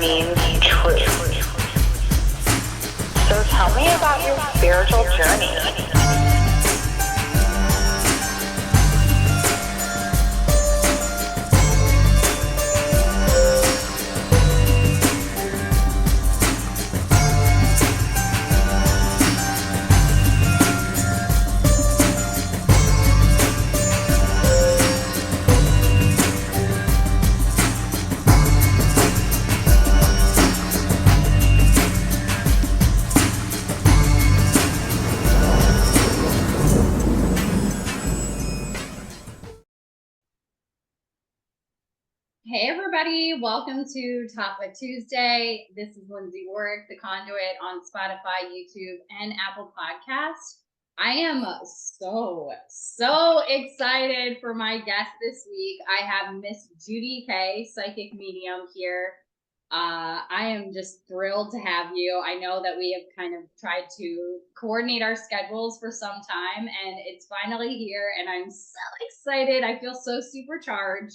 means truth. So tell me about your spiritual journey. Hey everybody, welcome to Tattva Tuesday. This is Lindsay Warwick, the conduit on Spotify, YouTube, and Apple Podcasts. I am so excited for my guest this week. I have Miss Judy K, psychic medium here. I am just thrilled to have you. I know that we have kind of tried to coordinate our schedules for some time, and it's finally here, and I'm so excited. I feel so supercharged.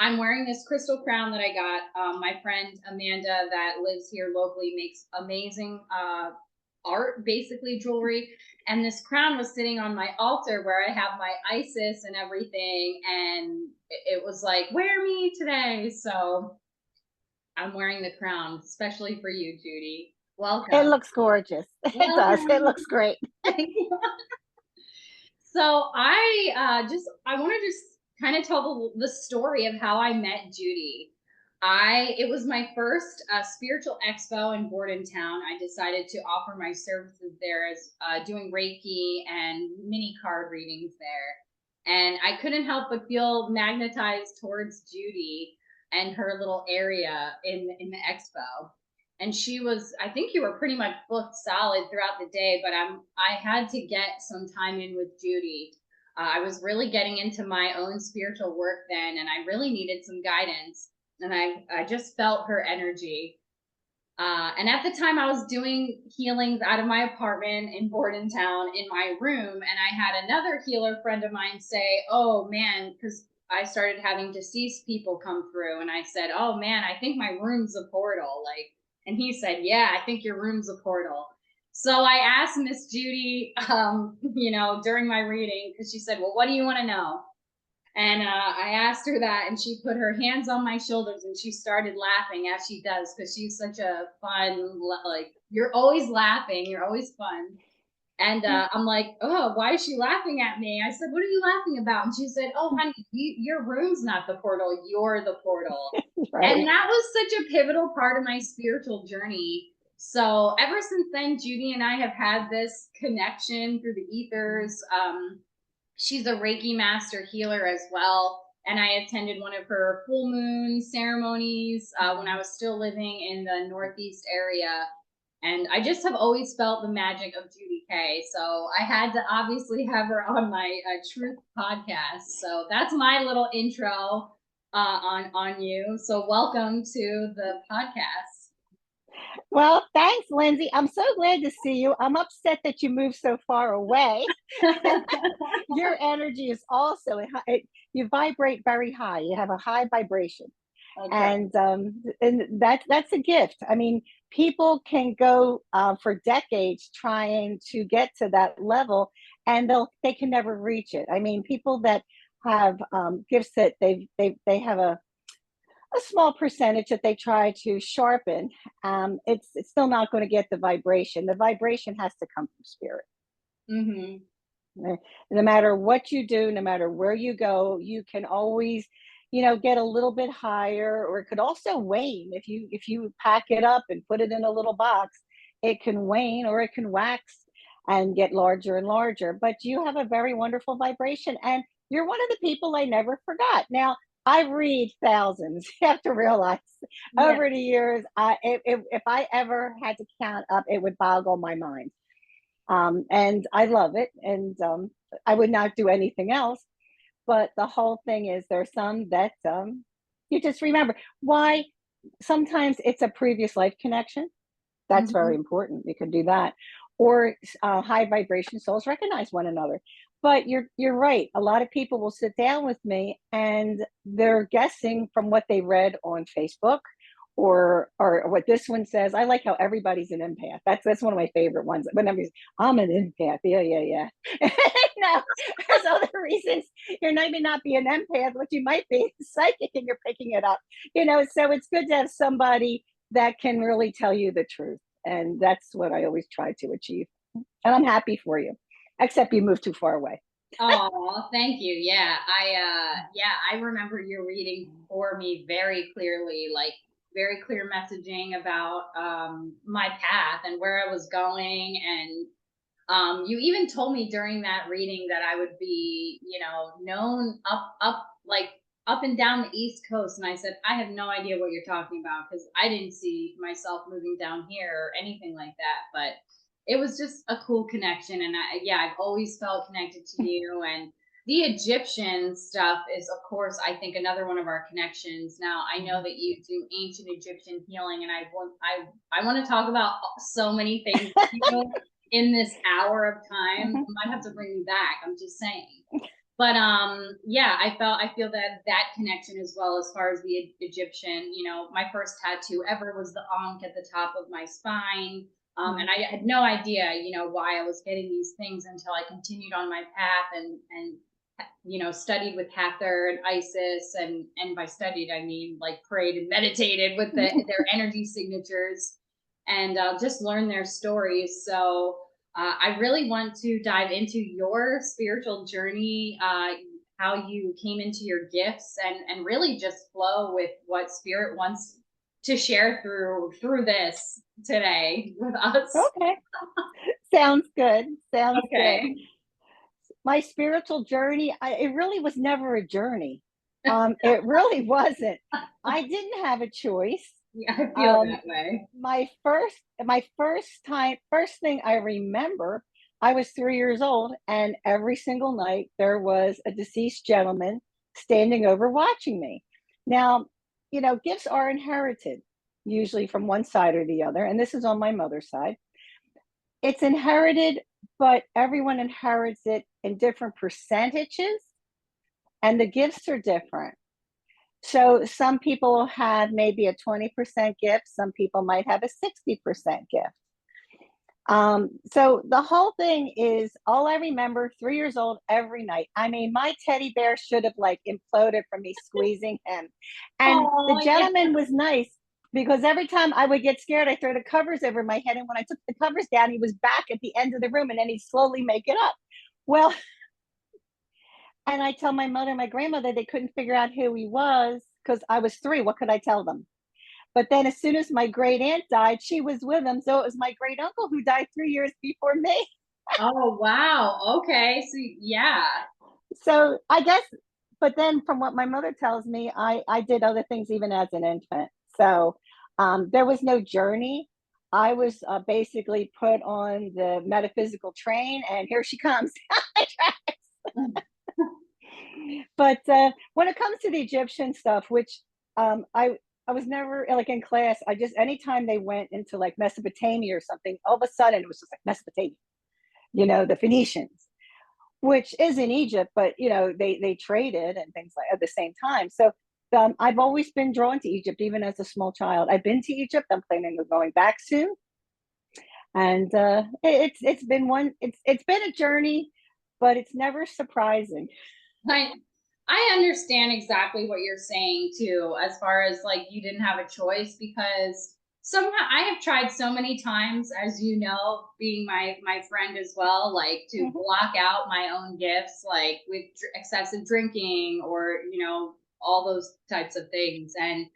I'm wearing this crystal crown that I got. My friend Amanda that lives here locally makes amazing art, basically jewelry. And this crown was sitting on my altar where I have my Isis and everything. And it was like, wear me today. So I'm wearing the crown, especially for you, Judy. Welcome. It looks gorgeous. Welcome. It does. It looks great. So I want to just kind of tell the story of how I met Judy. It was my first spiritual expo in Bordentown. I decided to offer my services there as doing Reiki and mini card readings there. And I couldn't help but feel magnetized towards Judy and her little area in the expo. And she was, I think you were pretty much booked solid throughout the day, but I had to get some time in with Judy. I was really getting into my own spiritual work then, and I really needed some guidance. And I just felt her energy. And at the time, I was doing healings out of my apartment in Bordentown in my room, and I had another healer friend of mine say, "Oh man," because I started having deceased people come through, and I said, "Oh man, I think my room's a portal." And he said, "Yeah, I think your room's a portal." So I asked Miss Judy, during my reading, because she said, "Well, what do you want to know?" And I asked her that, and she put her hands on my shoulders, and she started laughing, as she does, because she's such a fun, you're always laughing, you're always fun. And I'm like, "Oh, why is she laughing at me?" I said, "What are you laughing about?" And she said, "Oh, honey, your room's not the portal, you're the portal." Right. And that was such a pivotal part of my spiritual journey. So ever since then, Judy and I have had this connection through the ethers. She's a Reiki master healer as well. And I attended one of her full moon ceremonies when I was still living in the Northeast area. And I just have always felt the magic of Judy K. So I had to obviously have her on my Truth podcast. So that's my little intro on you. So welcome to the podcast. Well, thanks, Lindsay. I'm so glad to see you. I'm upset that you moved so far away. Your energy is also, you vibrate very high. You have a high vibration. Okay. And that's a gift. I mean, people can go for decades trying to get to that level, and they can never reach it. I mean, people that have gifts that they have a small percentage that they try to sharpen, it's still not going to get the vibration. The vibration has to come from spirit. Mm-hmm. No matter what you do, no matter where you go, you can always, get a little bit higher, or it could also wane. If you pack it up and put it in a little box, it can wane or it can wax and get larger and larger. But you have a very wonderful vibration, and you're one of the people I never forgot. Now, I read thousands. You have to realize over the years, if I ever had to count up, it would boggle my mind. And I love it. And I would not do anything else. But the whole thing is, there's some that you just remember. Why? Sometimes it's a previous life connection. That's very important. You can do that. Or high vibration souls recognize one another. But you're right. A lot of people will sit down with me and they're guessing from what they read on Facebook or what this one says. I like how everybody's an empath. That's one of my favorite ones. Whenever I'm an empath, yeah. No, there's other reasons you're maybe not be an empath, but you might be psychic and you're picking it up. So it's good to have somebody that can really tell you the truth, and that's what I always try to achieve. And I'm happy for you, except you moved too far away. Oh, thank you. Yeah, I remember your reading for me very clearly, like very clear messaging about my path and where I was going. And you even told me during that reading that I would be, known up and down the East Coast. And I said, I have no idea what you're talking about, because I didn't see myself moving down here or anything like that. But it was just a cool connection. And I've always felt connected to you. And the Egyptian stuff is, of course, I think another one of our connections. Now, I know that you do ancient Egyptian healing, and I want to talk about so many things with you in this hour of time. I might have to bring you back. I'm just saying. But I feel that connection as well, as far as the Egyptian. My first tattoo ever was the Ankh at the top of my spine. And I had no idea, why I was getting these things until I continued on my path and studied with Hathor and Isis, and by studied I mean like prayed and meditated with their energy signatures, and just learn their stories. So I really want to dive into your spiritual journey, how you came into your gifts, and really just flow with what Spirit wants to share through this today with us. Okay. Sounds good. Sounds Okay. good. My spiritual journey, it really was never a journey. It really wasn't. I didn't have a choice. Yeah, I feel that way. My first thing I remember, I was 3 years old, and every single night there was a deceased gentleman standing over watching me. Now, gifts are inherited, usually from one side or the other, and this is on my mother's side. It's inherited, but everyone inherits it in different percentages, and the gifts are different. So some people have maybe a 20% gift, some people might have a 60% gift. So the whole thing is, all I remember, 3 years old, every night. I mean, my teddy bear should have like imploded from me squeezing him. And the gentleman was nice, because every time I would get scared, I throw the covers over my head. And when I took the covers down, he was back at the end of the room, and then he'd slowly make it up. Well, and I tell my mother and my grandmother, they couldn't figure out who he was because I was 3. What could I tell them? But then as soon as my great aunt died, she was with him. So it was my great uncle who died 3 years before me. Oh, wow. Okay. So, yeah. So I guess, but then from what my mother tells me, I did other things even as an infant. So there was no journey. I was basically put on the metaphysical train, and here she comes. But when it comes to the Egyptian stuff, which I was never like in class. I just, anytime they went into like Mesopotamia or something, all of a sudden it was just like Mesopotamia, the Phoenicians, which is in Egypt, but they traded and things like at the same time. So I've always been drawn to Egypt, even as a small child. I've been to Egypt. I'm planning on going back soon, and it's been a journey, but it's never surprising. I understand exactly what you're saying too, as far as like you didn't have a choice, because somehow I have tried so many times, as you know, being my friend as well, like to block out my own gifts, like with excessive drinking or all those types of things. And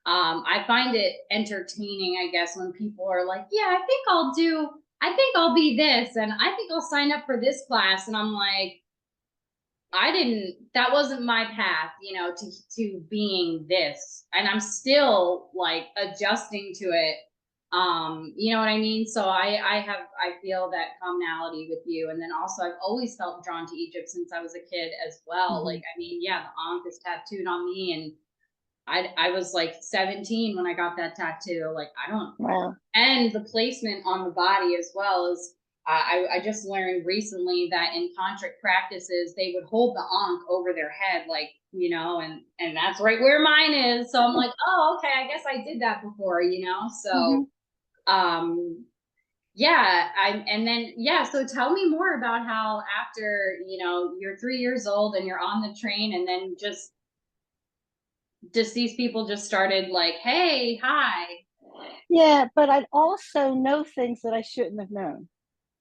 I find it entertaining, I guess, when people are like, yeah, I think I'll be this, and I think I'll sign up for this class. And I'm like, that wasn't my path, to being this. And I'm still like adjusting to it. You know what I mean? So I feel that commonality with you. And then also I've always felt drawn to Egypt since I was a kid as well. Like, I mean, yeah, the Ankh is tattooed on me, and I was like 17 when I got that tattoo. Like, I don't, Wow. and the placement on the body as well is I just learned recently that in tantric practices, they would hold the ankh over their head, like, and that's right where mine is. So I'm like, oh, okay, I guess I did that before, So, yeah, so tell me more about how after, you're 3 years old and you're on the train, and then just these people just started like, hey, hi. Yeah, but I also know things that I shouldn't have known.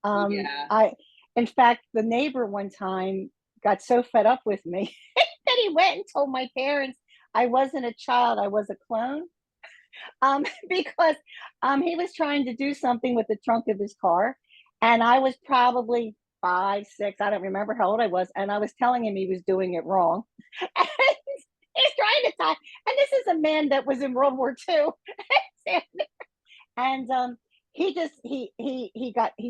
Yeah. In fact, the neighbor one time got so fed up with me that he went and told my parents I wasn't a child, I was a clone. Because he was trying to do something with the trunk of his car, and I was probably 5, 6, I don't remember how old I was, and I was telling him he was doing it wrong. And he's trying to talk, and this is a man that was in World War II. And he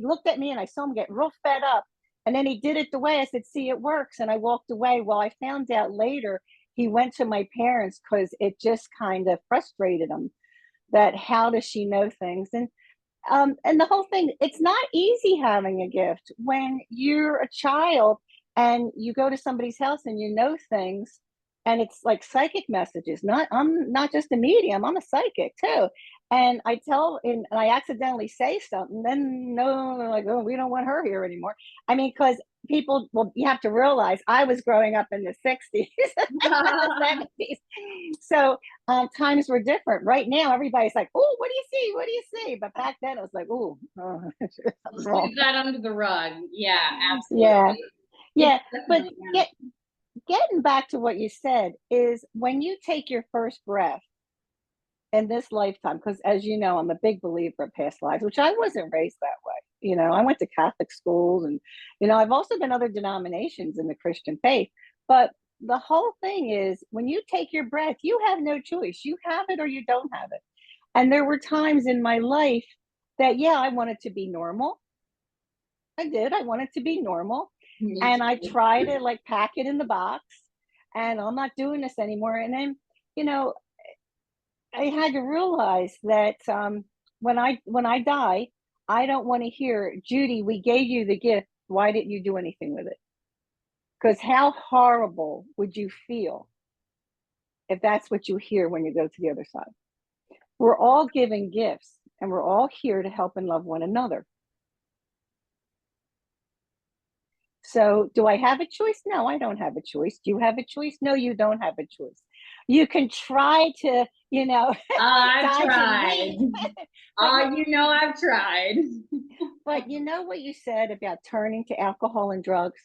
looked at me, and I saw him get real fed up, and then he did it the way I said, see, it works, and I walked away. Well, I found out later he went to my parents because it just kind of frustrated him, that how does she know things. And the whole thing, it's not easy having a gift when you're a child and you go to somebody's house and you know things, and it's like psychic messages. I'm not just a medium, I'm a psychic too. And I accidentally say something, then no, they're like, oh, we don't want her here anymore. I mean, because people, well, you have to realize I was growing up in the 60s, the 70s. So times were different. Right now, everybody's like, oh, what do you see? What do you see? But back then, it was like, oh, something's wrong. Sweep that under the rug. Yeah, Yeah, absolutely. yeah. It's But definitely, yeah. getting back to what you said is when you take your first breath in this lifetime, because as you know, I'm a big believer of past lives, which I wasn't raised that way. I went to Catholic schools, and I've also been other denominations in the Christian faith. But the whole thing is when you take your breath, you have no choice. You have it or you don't have it. And there were times in my life that, yeah, I wanted to be normal. I did. I wanted to be normal. Me And I too. tried to like pack it in the box, and I'm not doing this anymore. And then, you know, I had to realize that when I die, I don't want to hear, Judy, we gave you the gift. Why didn't you do anything with it? Because how horrible would you feel if that's what you hear when you go to the other side? We're all given gifts, and we're all here to help and love one another. So, do I have a choice? No, I don't have a choice. Do you have a choice? No, you don't have a choice. You can try to, I've dodge and tried. weave, but I've tried. you know what you said about turning to alcohol and drugs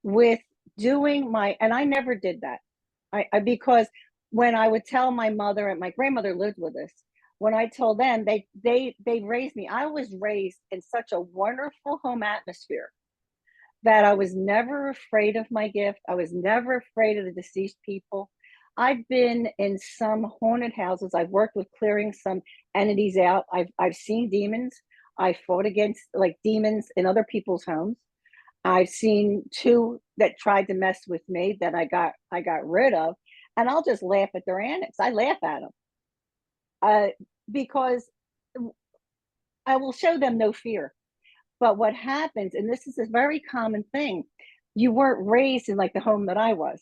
with doing and I never did that. Because when I would tell my mother, and my grandmother lived with us, when I told them, they raised me. I was raised in such a wonderful home atmosphere that I was never afraid of my gift. I was never afraid of the deceased people. I've been in some haunted houses. I've worked with clearing some entities out. I've seen demons. I fought against like demons in other people's homes. I've seen two that tried to mess with me that I got rid of, and I'll just laugh at their antics. I laugh at them because I will show them no fear. But what happens, and this is a very common thing, you weren't raised in like the home that I was.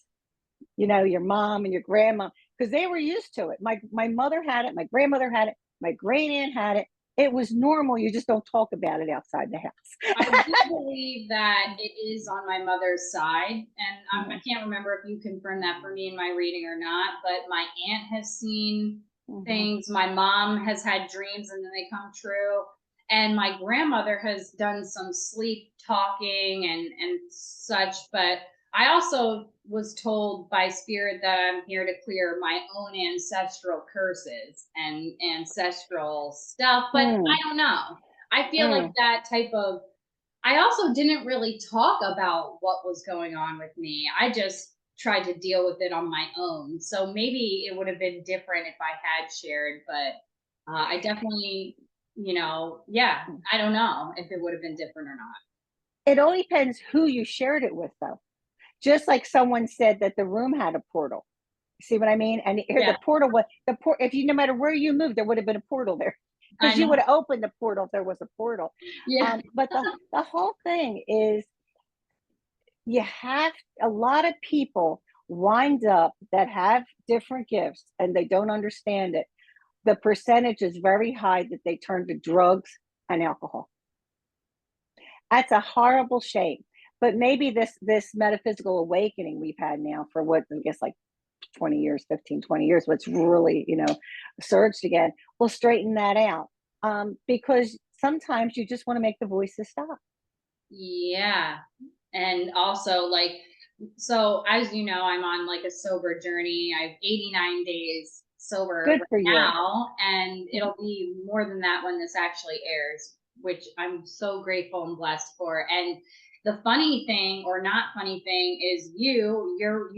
Your mom and your grandma, because they were used to it. My mother had it, my grandmother had it, my great aunt had it. It was normal. You just don't talk about it outside the house. I do believe that it is on my mother's side, and I can't remember if you confirmed that for me in my reading or not, but my aunt has seen things. My mom has had dreams and then they come true. And my grandmother has done some sleep talking and such, but I also was told by spirit that I'm here to clear my own ancestral curses and ancestral stuff, but I don't know. I feel like that type of, I also didn't really talk about what was going on with me. I just tried to deal with it on my own. So maybe it would have been different if I had shared, but I definitely, yeah, I don't know if it would have been different or not. It all depends who you shared it with, though. Just like someone said that the room had a portal. See what I mean? And here Yeah. the portal was if you, no matter where you moved, there would have been a portal there. because you would have opened the portal if there was a portal. Yeah. But the whole thing is, you have a lot of people wind up that have different gifts and they don't understand it. The percentage is very high that they turn to drugs and alcohol. That's a horrible shame. But maybe this metaphysical awakening we've had now for what, I guess, like 20 years, 15, 20 years, what's really, surged again, will straighten that out. Because sometimes you just want to make the voices stop. Yeah. And also, like, so as you know, I'm on like a sober journey. I have 89 days sober Good for you. now, and it'll be more than that when this actually airs, which I'm so grateful and blessed for. And the funny thing, or not funny thing, is you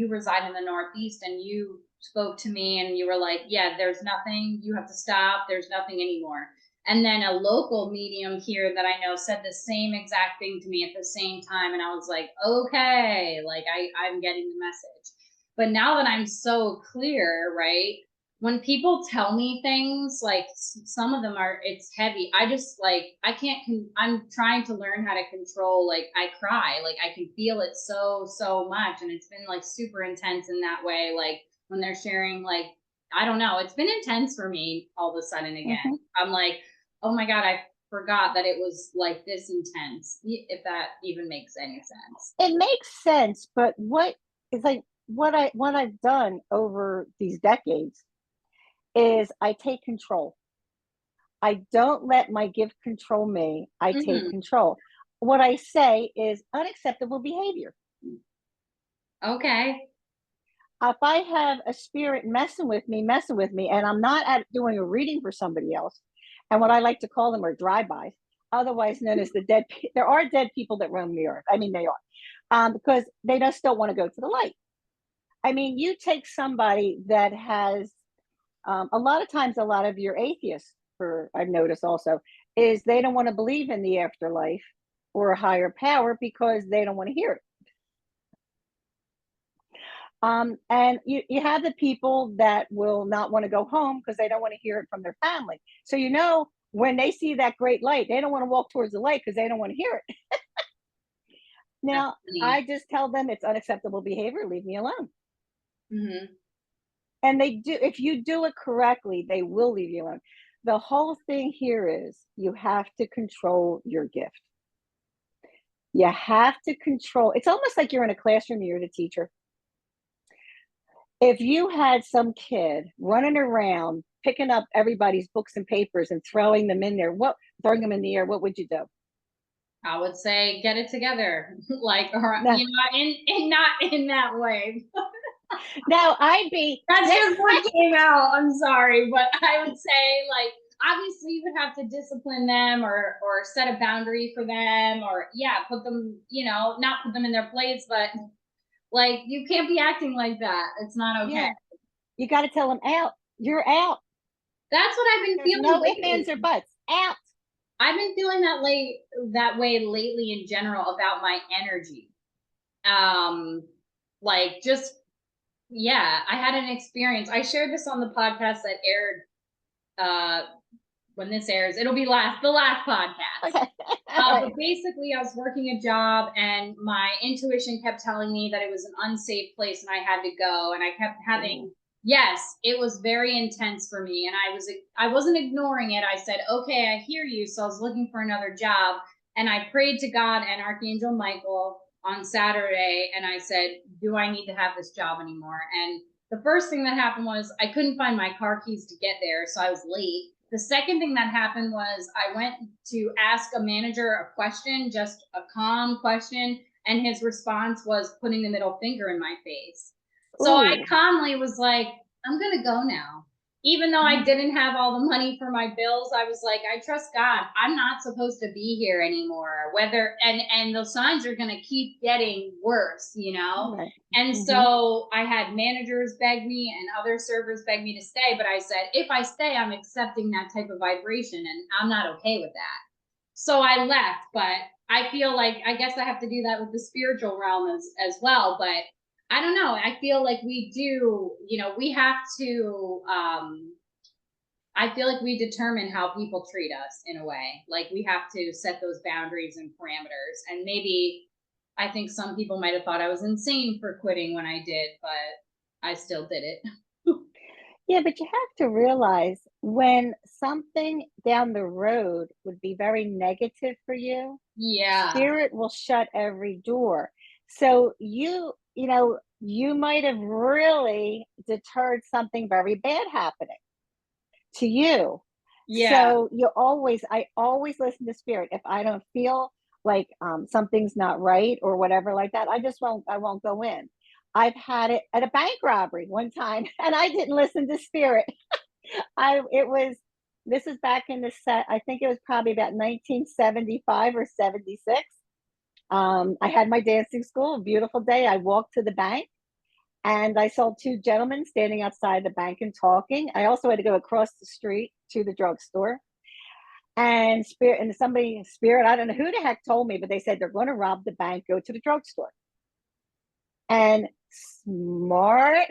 reside in the Northeast, and you spoke to me and you were like, yeah, there's nothing, you have to stop, there's nothing anymore. And then a local medium here that I know said the same exact thing to me at the same time. And I was like, okay, like I'm getting the message. But now that I'm so clear, right? When people tell me things, like some of them it's heavy. I just like, I'm trying to learn how to control, like I cry, like I can feel it so much. And it's been like super intense in that way. Like when they're sharing, like, I don't know, it's been intense for me all of a sudden again. Mm-hmm. I'm like, oh my God, I forgot that it was like this intense, if that even makes any sense. It makes sense, but what I've done over these decades is I take control. I don't let my gift control me. I take control. What I say is unacceptable behavior. Okay. If I have a spirit messing with me, and I'm not doing a reading for somebody else, and what I like to call them are drive-bys, otherwise known as the dead. There are dead people that roam the earth. I mean, they are, because they just don't want to go to the light. I mean, you take somebody that has, a lot of times, a lot of your atheists, I've noticed also, is they don't want to believe in the afterlife or a higher power because they don't want to hear it. And you have the people that will not want to go home because they don't want to hear it from their family. So, when they see that great light, they don't want to walk towards the light because they don't want to hear it. Now, I just tell them it's unacceptable behavior. Leave me alone. Mm-hmm. And they do. If you do it correctly, they will leave you alone. The whole thing here is you have to control your gift. You have to control. It's almost like you're in a classroom, you're the teacher. If you had some kid running around picking up everybody's books and papers and throwing them in there, throwing them in the air, what would you do? I would say get it together, like, or No. in not in that way. No, That's just what came out. I'm sorry, but I would say, like, obviously you would have to discipline them or set a boundary for them, or put them, not put them in their place, but like you can't be acting like that. It's not okay. Yeah. You got to tell them out. You're out. That's what I've been There's feeling. no ifs, ands, or buts. Out. I've been feeling that way lately in general about my energy. Like just I had an experience. I shared this on the podcast that aired. When this airs, it'll be the last podcast. Okay. But basically, I was working a job, and my intuition kept telling me that it was an unsafe place, and I had to go. And I kept having. Yes, it was very intense for me, and I wasn't ignoring it. I said, okay, I hear you. So I was looking for another job, and I prayed to God and Archangel Michael on Saturday, and I said, do I need to have this job anymore? And the first thing that happened was I couldn't find my car keys to get there, so I was late. The second thing that happened was I went to ask a manager a question, just a calm question, and his response was putting the middle finger in my face. So I calmly was like, I'm going to go now. Even though I didn't have all the money for my bills, I was like, I trust God. I'm not supposed to be here anymore. And those signs are going to keep getting worse, Right. And so I had managers beg me and other servers beg me to stay. But I said, if I stay, I'm accepting that type of vibration, and I'm not okay with that. So I left, but I feel like, I guess I have to do that with the spiritual realm as well. But I don't know. I feel like we do, we have to, I I feel like we determine how people treat us in a way. Like we have to set those boundaries and parameters. And maybe I think some people might have thought I was insane for quitting when I did, but I still did it. Yeah, but you have to realize when something down the road would be very negative for you, Yeah. spirit will shut every door. So you might have really deterred something very bad happening to you. Yeah. So I always listen to spirit. If I don't feel like something's not right or whatever like that, I won't go in. I've had it at a bank robbery one time and I didn't listen to spirit. It was, this is back in the set, I think it was probably about 1975 or 76. I had my dancing school, a beautiful day. I walked to the bank and I saw two gentlemen standing outside the bank and talking. I also had to go across the street to the drugstore. And spirit, I don't know who the heck told me, but they said they're going to rob the bank, go to the drugstore. And smart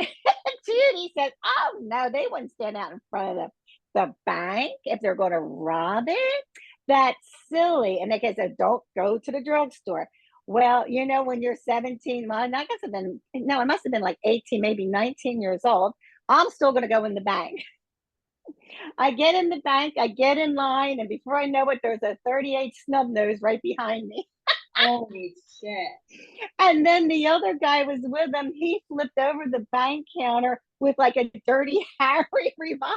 Judy said, "Oh no, they wouldn't stand out in front of the bank if they're going to rob it. That's silly." And they said, "Don't go to the drugstore." Well, when you're 17, well, I guess I must have been like 18, maybe 19 years old. I'm still going to go in the bank. I get in the bank, I get in line, and before I know it, there's a 38 snub nose right behind me. Holy shit. And then the other guy was with him. He flipped over the bank counter with like a dirty Harry revolver.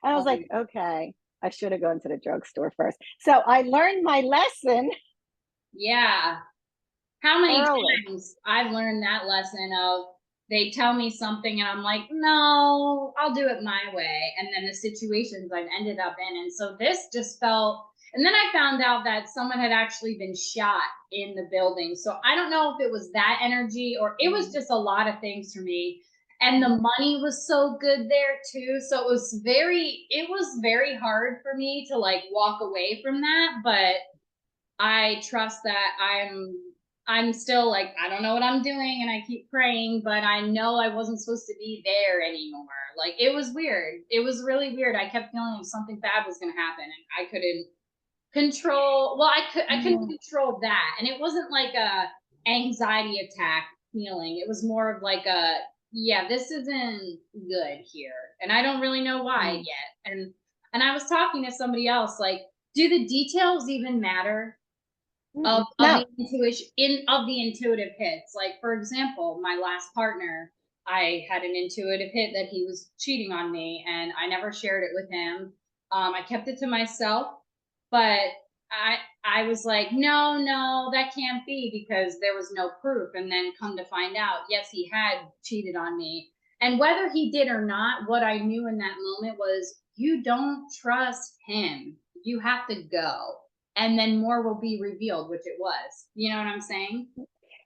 And I was like, okay, I should have gone to the drugstore first. So I learned my lesson. Yeah. How many early. times I've learned that lesson of they tell me something and I'm like, no, I'll do it my way. And then the situations I've ended up in. And so this just felt, and then I found out that someone had actually been shot in the building. So I don't know if it was that energy or it was just a lot of things for me. And the money was so good there too. So it was very hard for me to like walk away from that. But I trust that I'm still like, I don't know what I'm doing and I keep praying, but I know I wasn't supposed to be there anymore. Like it was weird. It was really weird. I kept feeling like something bad was going to happen and I couldn't control. Well, I couldn't control that. And it wasn't like a anxiety attack feeling. It was more of like yeah, this isn't good here. And I don't really know why yet. And I was talking to somebody else like, do the details even matter? Of No. the intuition of the intuitive hits. Like for example, my last partner, I had an intuitive hit that he was cheating on me, and I never shared it with him. I kept it to myself, but I was like, no, that can't be because there was no proof. And then come to find out, yes, he had cheated on me. And whether he did or not, what I knew in that moment was you don't trust him. You have to go and then more will be revealed, which it was. You know what I'm saying?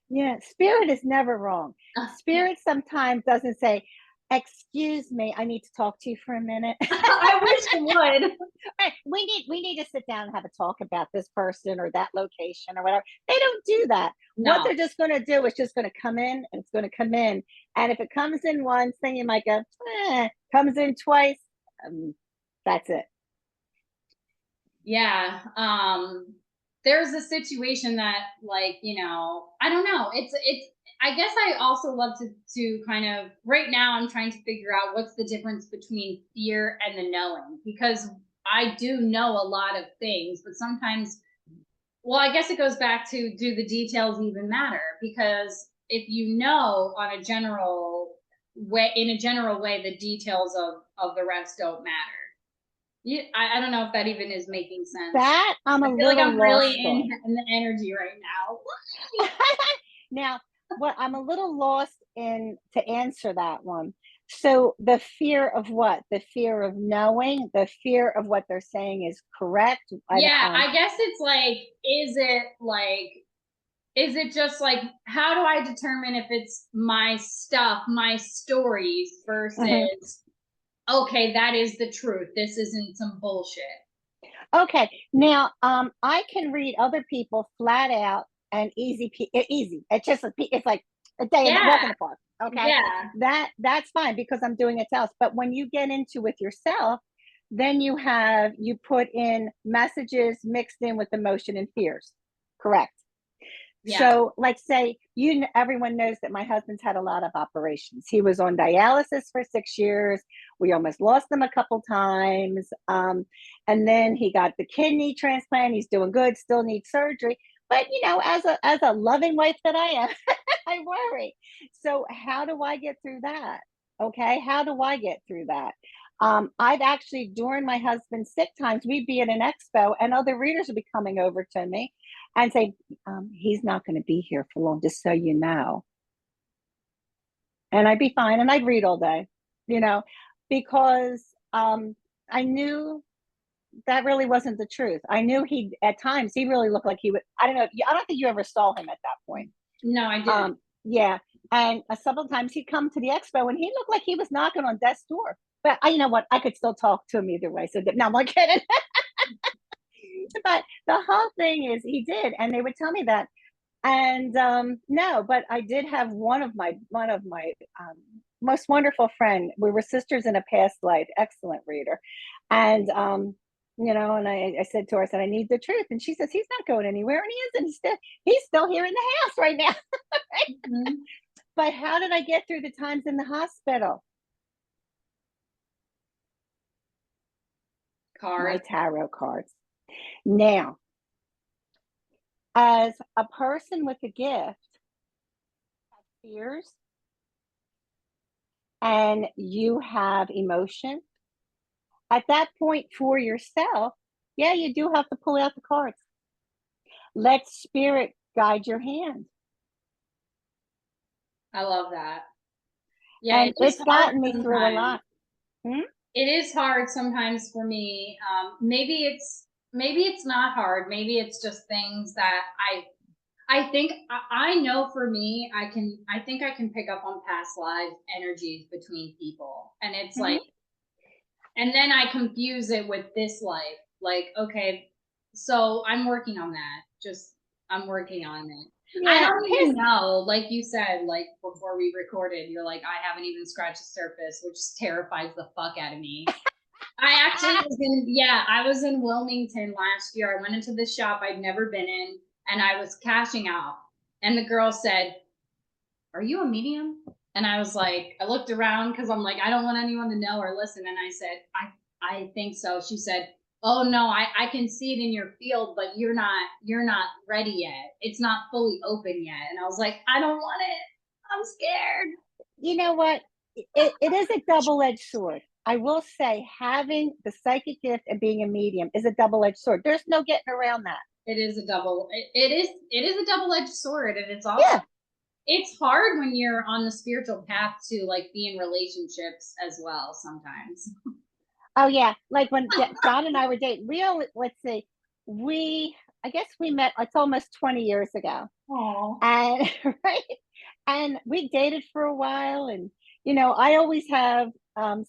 Yeah, spirit is never wrong. Spirit sometimes doesn't say, "Excuse me, I need to talk to you for a minute." I wish it would. We need to sit down and have a talk about this person or that location or whatever. They don't do that. No. What they're just going to do is just going to come in and it's going to come in. And if it comes in once, then you might go, comes in twice. That's it. Yeah. There's a situation that like, I don't know. It's I guess I also love to kind of right now I'm trying to figure out what's the difference between fear and the knowing, because I do know a lot of things, but sometimes, well, I guess it goes back to, do the details even matter? Because if you know on a general way, in a general way, the details of the rest don't matter. Yeah, I don't know if that even is making sense. That I'm I a feel like little I'm really lost in on. the energy right now. Now, what I'm a little lost in to answer that one. So the fear of what? The fear of knowing, the fear of what they're saying is correct. Yeah, I guess it's like, is it just like, how do I determine if it's my stuff, my stories versus, okay, that is the truth. This isn't some bullshit. Okay. Now, I can read other people flat out and easy. It's just it's like a day in walk in the park. Okay. That's fine because I'm doing it else. But when you get into with yourself, then you put in messages mixed in with emotion and fears. Correct. Yeah. So, like, say, everyone knows that my husband's had a lot of operations. He was on dialysis for 6 years. We almost lost him a couple times. And then he got the kidney transplant. He's doing good, still needs surgery. But, as a loving wife that I am, I worry. So, how do I get through that? Okay. How do I get through that? I've actually, during my husband's sick times, we'd be at an expo and other readers would be coming over to me and say, he's not going to be here for long, just so you know. And I'd be fine and I'd read all day, because I knew that really wasn't the truth. I knew at times he really looked like he would. I don't know. I don't think you ever saw him at that point. No, I didn't. Yeah. And several times he'd come to the expo and he looked like he was knocking on death's door. But you know what? I could still talk to him either way. So no, I'm kidding. But the whole thing is he did. And they would tell me that. And no, but I did have one of my most wonderful friend. We were sisters in a past life, excellent reader. And and I said to her, I said, I need the truth. And she says, he's not going anywhere. And he isn't. He's still here in the house right now. Right? Mm-hmm. But how did I get through the times in the hospital? My tarot cards. Now, as a person with a gift, have fears, and you have emotion, at that point for yourself, yeah, you do have to pull out the cards. Let spirit guide your hand. I love that. Yeah, and it's gotten me through a lot. It is hard sometimes for me. Maybe it's not hard. Maybe it's just things that I think I know for me, I think I can pick up on past life energies between people. And it's like, and then I confuse it with this life. Like, okay, so I'm working on that. I'm working on it. Yeah, I don't even know, like you said, like before we recorded, you're like, I haven't even scratched the surface, which terrifies the fuck out of me. I actually was in Wilmington last year. I went into this shop I'd never been in and I was cashing out. And the girl said, are you a medium? And I was like, I looked around because I'm like, I don't want anyone to know or listen. And I said, I think so. She said, oh no, I can see it in your field, but you're not ready yet. It's not fully open yet. And I was like, I don't want it. I'm scared. You know what? It is a double-edged sword. I will say having the psychic gift and being a medium is a double-edged sword. There's no getting around that. It is a double-edged sword. And it's also, it's hard when you're on the spiritual path to like be in relationships as well sometimes. Oh yeah, like when John and I were dating, I guess we met, it's almost 20 years ago. Aww. And right, and we dated for a while, and I always have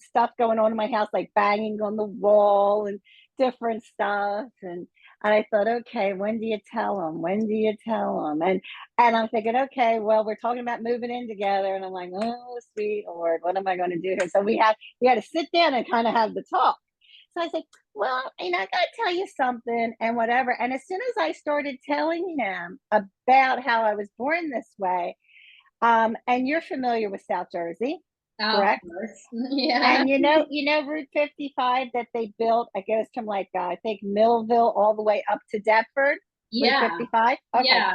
stuff going on in my house, like banging on the wall and different stuff, and I thought, okay, when do you tell him? When do you tell him? And I'm thinking, okay, well, we're talking about moving in together, and I'm like, oh, sweet Lord, what am I going to do here? So we had to sit down and kind of have the talk. So I said, well, I got to tell you something and whatever. And as soon as I started telling him about how I was born this way, and you're familiar with South Jersey, correct? Yeah. And you know Route 55 that they built, it goes from like I think Millville all the way up to Deptford. Yeah. Route 55. Okay. Yeah.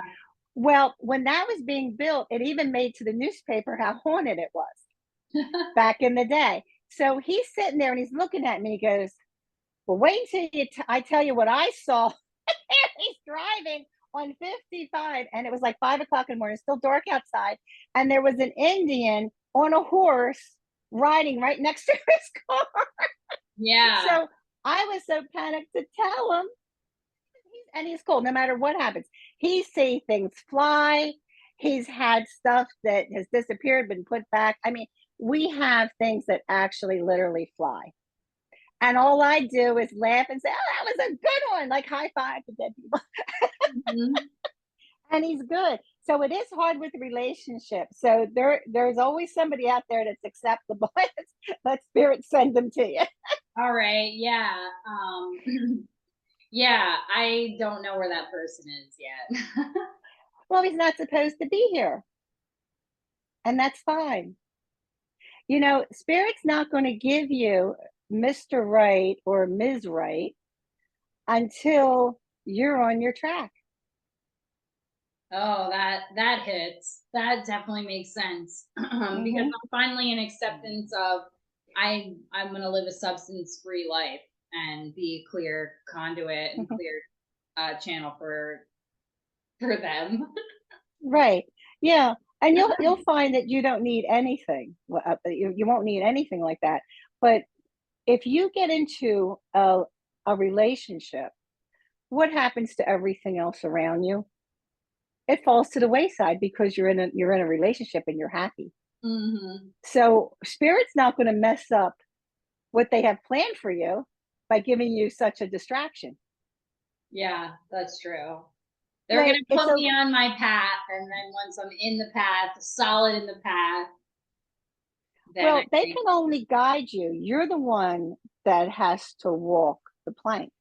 Well, when that was being built, it even made to the newspaper how haunted it was back in the day. So he's sitting there and he's looking at me. He goes, well, wait until I tell you what I saw. He's driving on 55, and it was like 5 o'clock in the morning, still dark outside, and there was an Indian on a horse riding right next to his car. Yeah. So I was so panicked to tell him, and he's cool no matter what happens. He sees things fly. He's had stuff that has disappeared, been put back. I mean, we have things that actually literally fly. And all I do is laugh and say, oh, that was a good one, like high five to dead people. And he's good. So it is hard with relationships. So there's always somebody out there that's acceptable. Let spirit send them to you. All right. Yeah. Yeah, I don't know where that person is yet. Well, he's not supposed to be here, and that's fine. You know, spirit's not going to give you Mr. Right or Ms. Right until you're on your track. Oh, that hits. That definitely makes sense. Because I'm finally in acceptance of I'm gonna live a substance free life and be a clear conduit and clear channel for them. Right. Yeah. And you'll find that you don't need anything. You won't need anything like that. But if you get into a relationship, what happens to everything else around you? It falls to the wayside because you're in a relationship and you're happy. So spirit's not going to mess up what they have planned for you by giving you such a distraction. Yeah, that's true. They're going to put me on my path, and then once I'm in the path, solid in the path, well, they can only guide you. You're the one that has to walk the plank.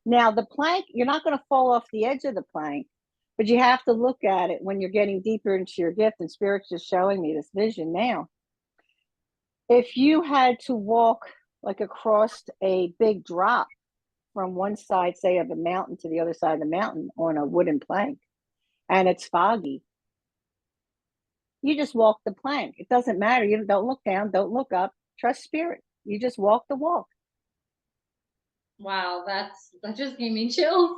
Now, the plank, you're not going to fall off the edge of the plank, but you have to look at it when you're getting deeper into your gift. And Spirit's just showing me this vision now. If you had to walk like across a big drop from one side, say, of a mountain to the other side of the mountain on a wooden plank, and it's foggy, you just walk the plank. It doesn't matter. You don't look down, don't look up. Trust Spirit. You just walk the walk. Wow, that just gave me chills.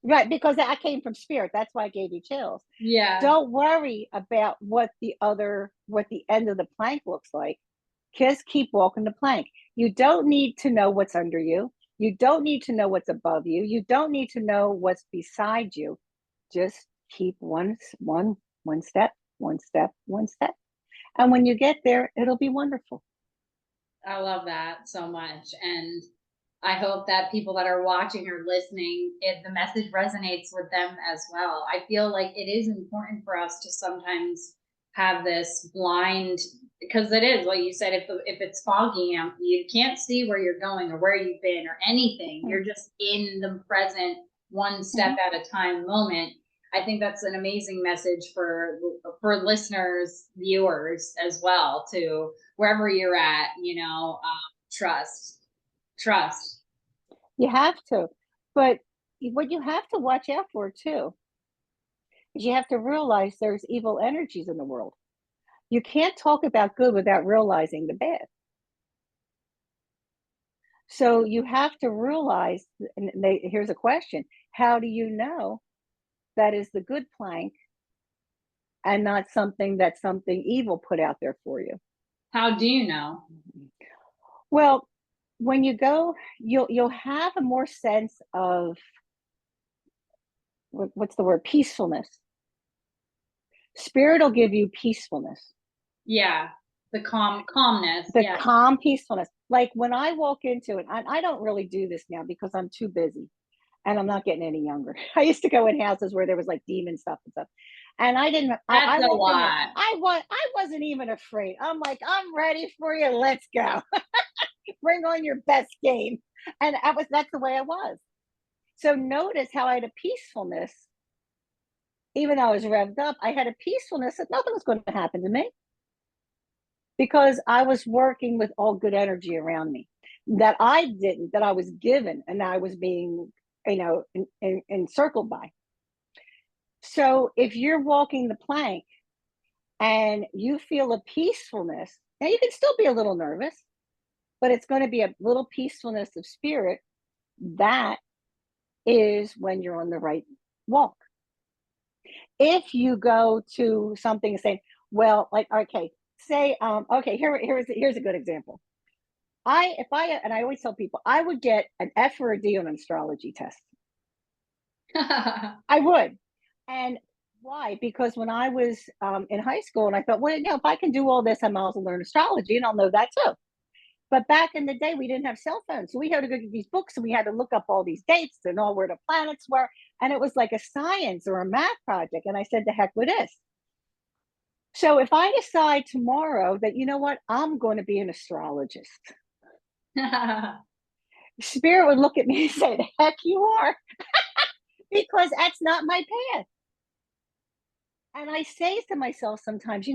Right, because I came from Spirit. That's why I gave you chills. Yeah. Don't worry about what the end of the plank looks like. Just keep walking the plank. You don't need to know what's under you. You don't need to know what's above you. You don't need to know what's beside you. Just keep one step, one step, one step. And when you get there, it'll be wonderful. I love that so much. And I hope that people that are watching or listening, if the message resonates with them as well. I feel like it is important for us to sometimes have this blind, because it is, like you said, if it's foggy, you can't see where you're going or where you've been or anything. You're just in the present, one step at a time moment. I think that's an amazing message for listeners, viewers as well, to wherever you're at, trust. You have to. But what you have to watch out for too is you have to realize there's evil energies in the world. You can't talk about good without realizing the bad. So you have to realize, and here's a question: how do you know that is the good plank and not something evil put out there for you? How do you know? Well, when you go, you'll have a more sense of what's the word? Peacefulness. Spirit will give you peacefulness. Yeah, the calmness. The calm peacefulness. Like when I walk into it, I don't really do this now because I'm too busy and I'm not getting any younger. I used to go in houses where there was like demon stuff and stuff. And I didn't. That's a lot. I wasn't even afraid. I'm like, I'm ready for you. Let's go. Bring on your best game. And that's the way I was. So notice how I had a peacefulness. Even though I was revved up, I had a peacefulness that nothing was going to happen to me. Because I was working with all good energy around me that I was given and I was being, encircled by. So if you're walking the plank and you feel a peacefulness, now you can still be a little nervous, but it's going to be a little peacefulness of spirit. That is when you're on the right walk. If you go to something and say, well, like, okay, say, here's a good example. I always tell people I would get an F or a D on an astrology test. I would. And why? Because when I was in high school and I thought, well, if I can do all this, I might as well learn astrology and I'll know that too. But back in the day, we didn't have cell phones. So we had to go get these books and we had to look up all these dates and all where the planets were. And it was like a science or a math project. And I said, the heck with this. So if I decide tomorrow that, you know what, I'm going to be an astrologist, Spirit would look at me and say, the heck you are, because that's not my path. And I say to myself sometimes,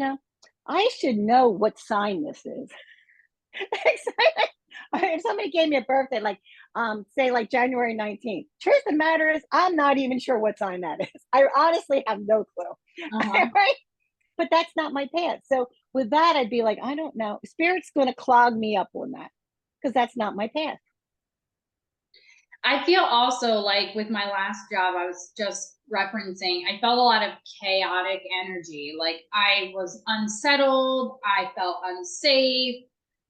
I should know what sign this is. If somebody gave me a birthday, like say like January 19th, truth of the matter is I'm not even sure what sign that is. I honestly have no clue. Right? But that's not my path. So with that, I'd be like, I don't know. Spirit's going to clog me up on that because that's not my path. I feel also like with my last job, I was just referencing, I felt a lot of chaotic energy. Like I was unsettled. I felt unsafe.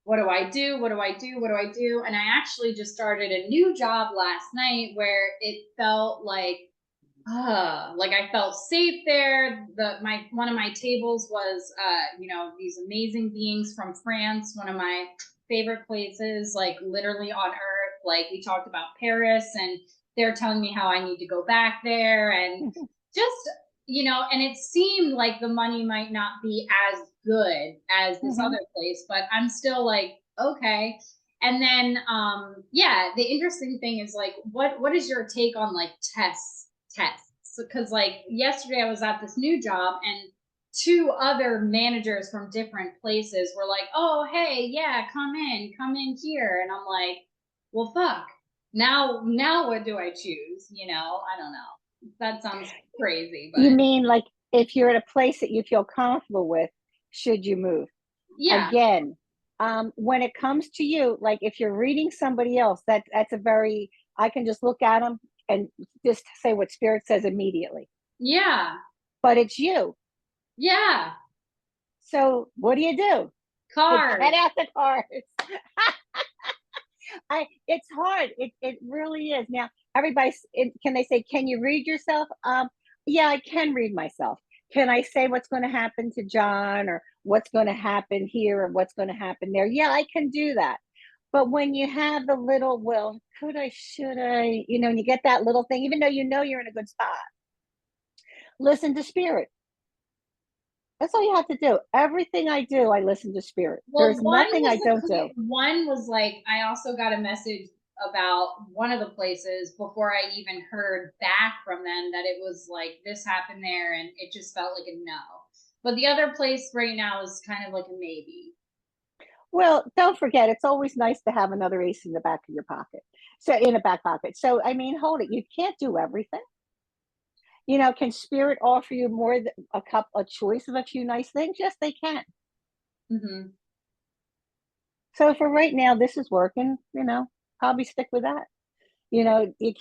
What do I do? What do I do? What do I do? And I actually just started a new job last night where it felt like I felt safe there. One of my tables was these amazing beings from France, one of my favorite places, like literally on earth. Like we talked about Paris and they're telling me how I need to go back there and just and it seemed like the money might not be as good as this other place, but I'm still like, okay. And then the interesting thing is like what is your take on like tests? Because like yesterday I was at this new job and two other managers from different places were like, oh hey, yeah, come in here. And I'm like, well fuck, now what do I choose? I don't know, that sounds crazy, but You mean like if you're at a place that you feel comfortable with, should you move? yeah. Again, when it comes to you, like if you're reading somebody else, that's a very, I can just look at them and just say what Spirit says immediately. Yeah. But it's you. Yeah. So what do? Cards. Get out the cards. It's hard. It really is. Now, can they say, can you read yourself? Yeah, I can read myself. Can I say what's going to happen to John or what's going to happen here or what's going to happen there? Yeah, I can do that. But when you have the little, well, could I, should I, and you get that little thing, even though you're in a good spot, listen to Spirit. That's all you have to do. Everything I do, I listen to Spirit. Well, There's nothing I don't do. One was like, I also got a message about one of the places before I even heard back from them that it was like this happened there and it just felt like a no. But the other place right now is kind of like a maybe. Well, don't forget, it's always nice to have another ace in the back of your pocket. So in a back pocket. So I mean, hold it. You can't do everything. Can Spirit offer you more than a choice of a few nice things? Yes, they can. Mm-hmm. So for right now, this is working. Probably stick with that. You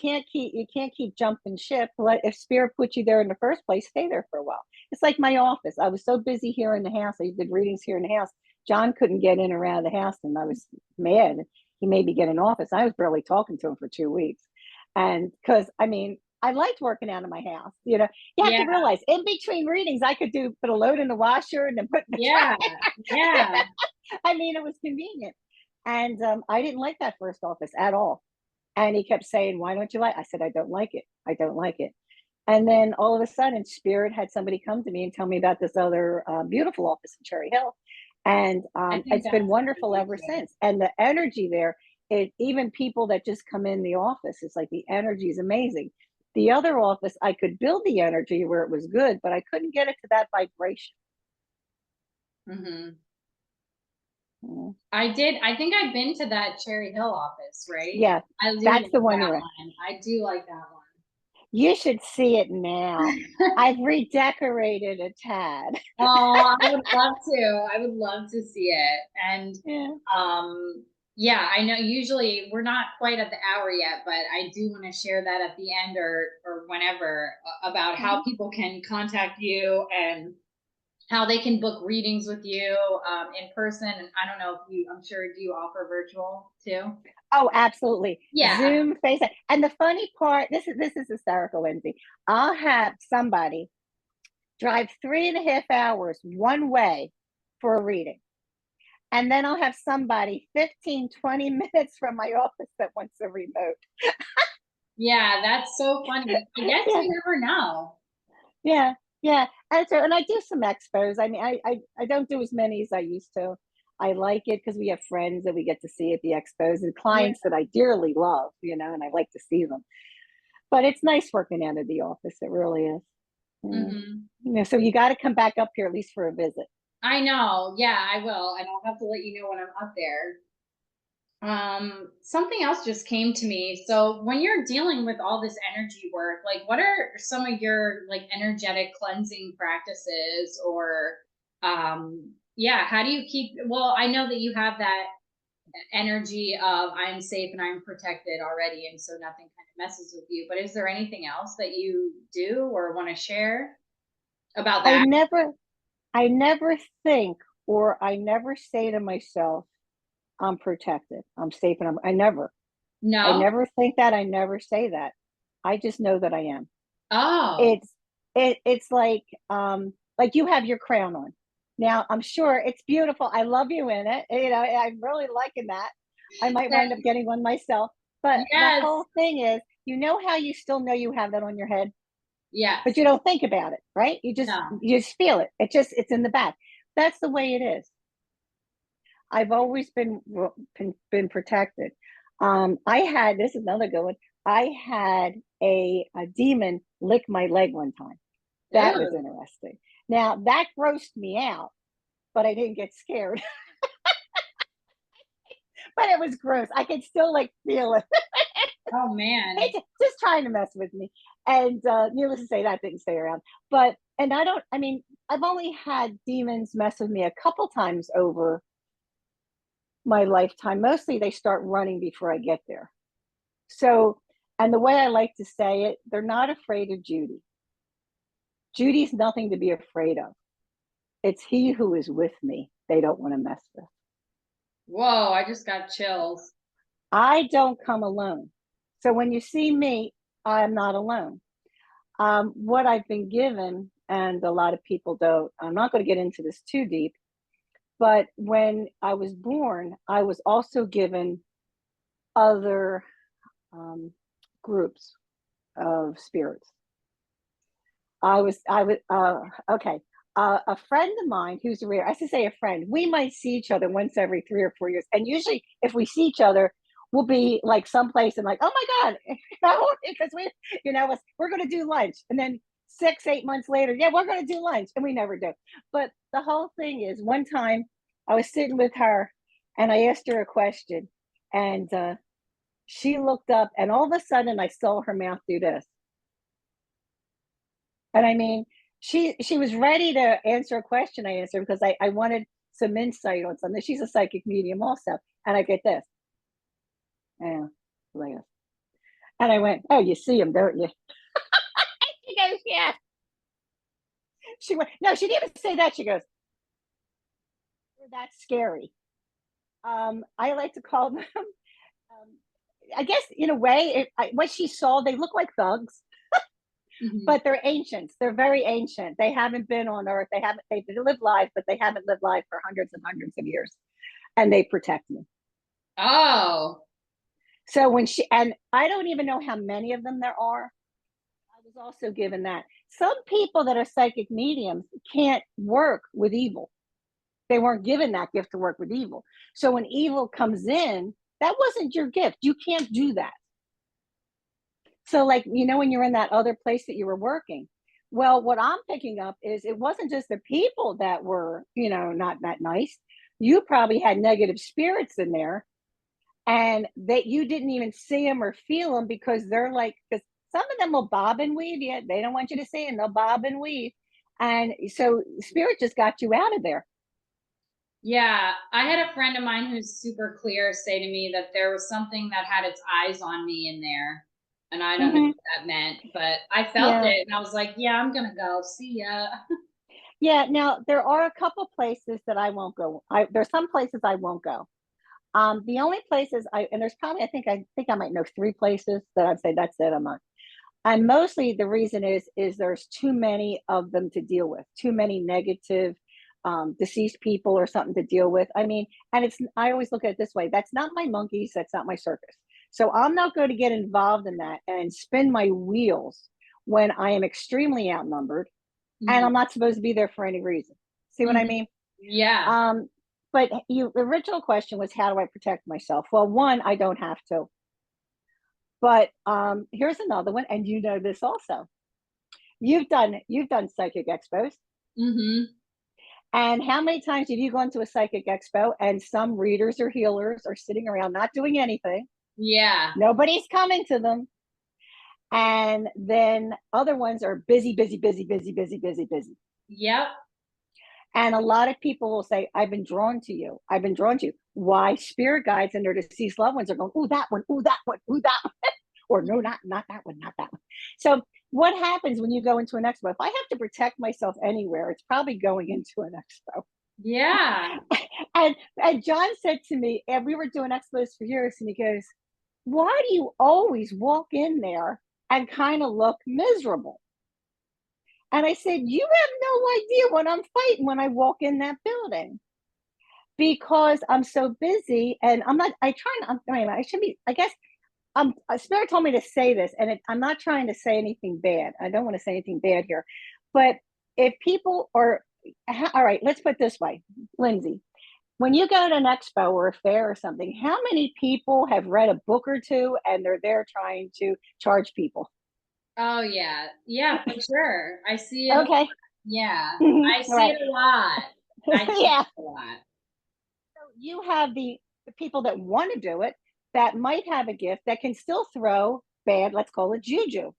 can't keep jumping ship. If Spirit put you there in the first place, stay there for a while. It's like my office. I was so busy here in the house. I did readings here in the house. John couldn't get in or out of the house, and I was mad. He made me get an office. I was barely talking to him for 2 weeks, and because I liked working out of my house. You have to realize in between readings, I could put a load in the washer and then put in the yeah, yeah. it was convenient, and I didn't like that first office at all. And he kept saying, "Why don't you like?" I said, "I don't like it. I don't like it." And then all of a sudden, Spirit had somebody come to me and tell me about this other beautiful office in Cherry Hill, and it's been wonderful ever since. And the energy there, even people that just come in the office, it's like the energy is amazing. The other office, I could build the energy where it was good, but I couldn't get it to that vibration. Mm-hmm. I think I've been to that Cherry Hill office, right? Yeah, that's the one you're in. I do like that one. You should see it now. I've redecorated a tad. Oh, I would love to. I would love to see it. And I know usually we're not quite at the hour yet, but I do want to share that at the end or whenever about how people can contact you and how they can book readings with you in person. And I don't know if I'm sure, do you offer virtual too? Oh, absolutely. Yeah. Zoom, FaceTime. And the funny part, this is hysterical, Lindsay. I'll have somebody drive 3.5 hours one way for a reading. And then I'll have somebody 15, 20 minutes from my office that wants a remote. Yeah, that's so funny. I guess Yeah, you never know. yeah, yeah. And I do some expos. I mean, I don't do as many as I used to. I like it because we have friends that we get to see at the expos and Yeah. clients that I dearly love, and I like to see them. But it's nice working out of the office. It really is. Yeah. Hmm. So you got to come back up here at least for a visit. I know. Yeah, I will. And I'll have to let you know when I'm up there. Something else just came to me. So when you're dealing with all this energy work, like what are some of your like energetic cleansing practices or yeah, how do you keep well, I know that you have that energy of I'm safe and I'm protected already and so nothing kind of messes with you, but is there anything else that you do or want to share about I that? never, I never think or I never say to myself, I'm protected, I'm safe, and I No? never think that. I never say that. I just know that I am. Oh. It's it's like you have your crown on. Now I'm sure it's beautiful. I love you in it. I'm really liking that. I might wind up getting one myself. But the Yes. whole thing is, how you still know you have that on your head, but Yes. you don't think about it, right? No. You just feel it. It's in the back. That's the way it is. I've always been protected. I had this is another good one. I had a demon lick my leg one time. That was Ew. interesting. Now that grossed me out, but I didn't get scared. But it was gross. I could still like feel it. Oh man. It's just trying to mess with me. And needless to say, that didn't stay around. But and I don't. I mean, I've only had demons mess with me a couple times over my lifetime. Mostly, they start running before I get there. So, and the way I like to say it, they're not afraid of Judy. Judy's nothing to be afraid of. It's he who is with me they don't want to mess with. Whoa, I just got chills. I don't come alone. So when you see me, I'm not alone. What I've been given, and a lot of people don't, I'm not going to get into this too deep, but when I was born, I was also given other um, groups of spirits. Okay. A friend of mine who's rare, I should say a friend, we might see each other once every 3 or 4 years. And usually, if we see each other, we'll be like someplace and like, oh my God, because we're going to do lunch. And then 6, 8 months later, yeah, we're going to do lunch. And we never do. But the whole thing is one time I was sitting with her and I asked her a question. And she looked up, and all of a sudden, I saw her mouth do this. And I mean, she was ready to answer a question I answered because I wanted some insight on something. She's a psychic medium also. And I get this. Yeah, like this. And I went, oh, you see him, don't you? She goes, yeah. She went, no, she didn't even say that. She goes, that's scary. I like to call them, I guess in a way, what she saw, they look like thugs. Mhm. But they're ancient. They're very ancient. They haven't been on Earth. They've lived life, but they haven't lived life for hundreds and hundreds of years. And they protect me. Oh, So and I don't even know how many of them there are. I was also given that. Some people that are psychic mediums can't work with evil. They weren't given that gift to work with evil. So when evil comes in, that wasn't your gift. You can't do that. So, like, when you're in that other place that you were working, well, what I'm picking up is it wasn't just the people that were, not that nice. You probably had negative spirits in there, and that you didn't even see them or feel them because because some of them will bob and weave. Yeah, they don't want you to see them. They'll bob and weave. And so spirit just got you out of there. yeah. I had a friend of mine who's super clear say to me that there was something that had its eyes on me in there. And I don't know Hmm. what that meant, but I felt Yeah. it and I was like, yeah, I'm gonna go. See ya. Yeah. Now, there are a couple places that I won't go. There's some places I won't go. The only places and there's probably I think I might know 3 places that I'd say that's it. I'm not. And mostly the reason is there's too many of them to deal with, too many negative deceased people or something to deal with. I mean, and I always look at it this way: that's not my monkeys, that's not my circus. So I'm not going to get involved in that and spin my wheels when I am extremely outnumbered and I'm not supposed to be there for any reason. See what I mean? Yeah. But the original question was, how do I protect myself? Well, one, I don't have to. But here's another one, and you know this also. You've done psychic expos. And how many times have you gone to a psychic expo and some readers or healers are sitting around not doing anything? Yeah. Nobody's coming to them. And then other ones are busy, busy, busy, busy, busy, busy, busy. Yep. And a lot of people will say, I've been drawn to you. I've been drawn to you. Why? Spirit guides and their deceased loved ones are going, ooh, that one, ooh, that one, ooh, that one. Or no, not that one, not that one. So what happens when you go into an expo? If I have to protect myself anywhere, it's probably going into an expo. Yeah. And John said to me, and we were doing expos for years, and he goes, why do you always walk in there and kind of look miserable? And I said, you have no idea what I'm fighting when I walk in that building, because I'm so busy and I should be, I guess, Spirit told me to say this, and I'm not trying to say anything bad. I don't want to say anything bad here. But if people are, all right, let's put it this way, Lindsay, when you go to an expo or a fair or something, how many people have read a book or two and they're there trying to charge people? Oh, yeah. Yeah, for sure. I see it. Okay. Yeah. I see Right. it a lot. Yeah. A lot. So you have the people that want to do it, that might have a gift that can still throw bad, let's call it juju.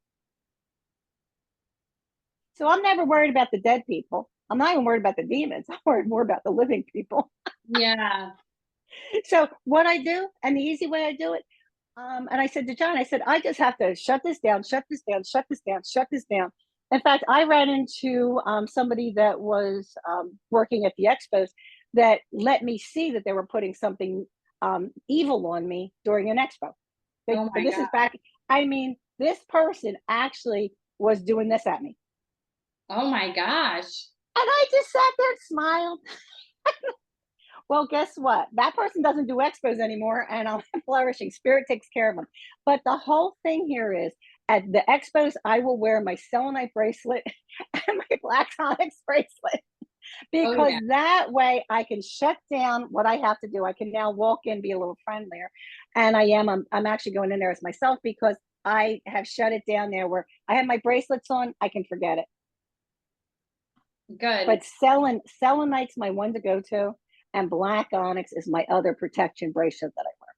So I'm never worried about the dead people. I'm not even worried about the demons. I'm worried more about the living people. Yeah. So what I do, and the easy way I do it, and I said to John, I said, I just have to shut this down, shut this down, shut this down, shut this down. In fact, I ran into somebody that was working at the expos that let me see that they were putting something evil on me during an expo. Oh my This God. is back. I mean, this person actually was doing this at me. Oh my gosh. And I just sat there and smiled. Well, guess what? That person doesn't do expos anymore, and I'm flourishing. Spirit takes care of them. But the whole thing here is, at the expos, I will wear my selenite bracelet and my black onyx bracelet, because that way I can shut down what I have to do. I can now walk in, be a little friendlier, and I'm actually going in there as myself, because I have shut it down there where I have my bracelets on. I can forget it. Good. But selenite's my one to go to, and black onyx is my other protection bracelet that I wear.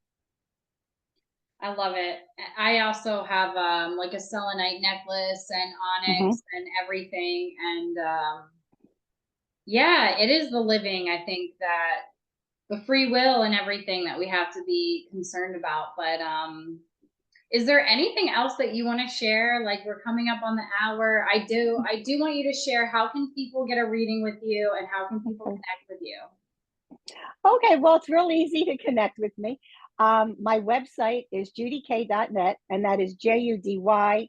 I love it. I also have like a selenite necklace and onyx and everything. And yeah, it is the living, I think, that the free will and everything that we have to be concerned about. But is there anything else that you want to share? Like, we're coming up on the hour. I do want you to share, how can people get a reading with you, and how can people connect with you? Okay, well, it's real easy to connect with me. My website is judyk.net, and that is JUDYKAY.net.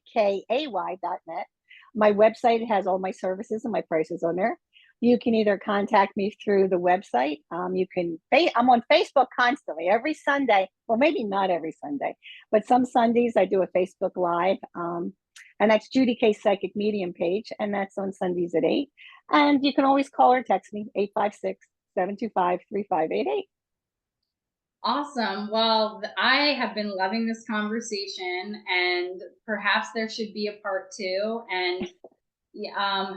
My website has all my services and my prices on there. You can either contact me through the website. I'm on Facebook constantly, every Sunday. Well, maybe not every Sunday, but some Sundays I do a Facebook Live. And that's Judy K Psychic Medium page, and that's on Sundays at 8. And you can always call or text me, 856-725-3588. Awesome. Well, I have been loving this conversation, and perhaps there should be a part 2. And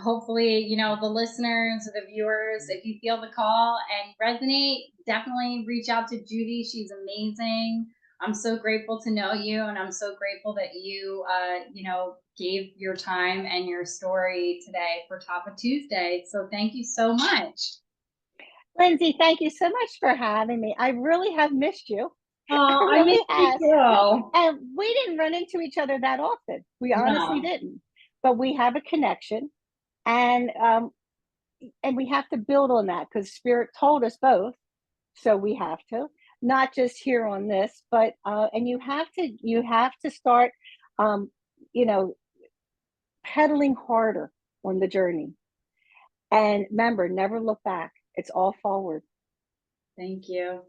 hopefully, the listeners, the viewers, if you feel the call and resonate, definitely reach out to Judy. She's amazing. I'm so grateful to know you, and I'm so grateful that you, gave your time and your story today for Tattva Tuesday. So thank you so much. Lindsay, thank you so much for having me. I really have missed you. Oh, I miss you too. And we didn't run into each other that often. We honestly didn't. But we have a connection, and we have to build on that, because Spirit told us both. So we have to, not just here on this, but and you have to start, pedaling harder on the journey. And remember, never look back. It's all forward. Thank you.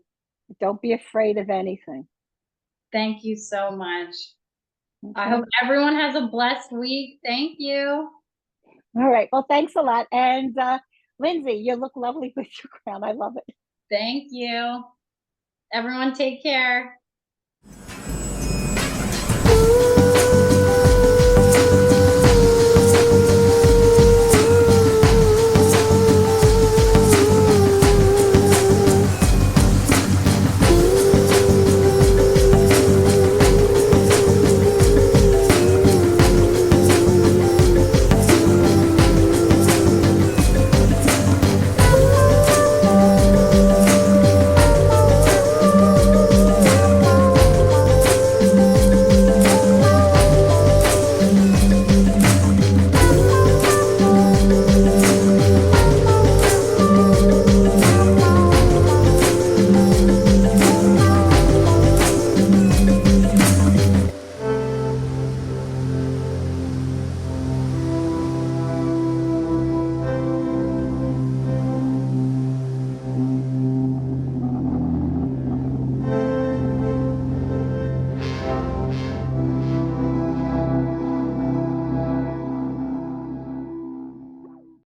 Don't be afraid of anything. Thank you so much. I Okay. hope everyone has a blessed week. Thank you. All right. Well, thanks a lot. And Lindsay, you look lovely with your crown. I love it. Thank you. Everyone take care.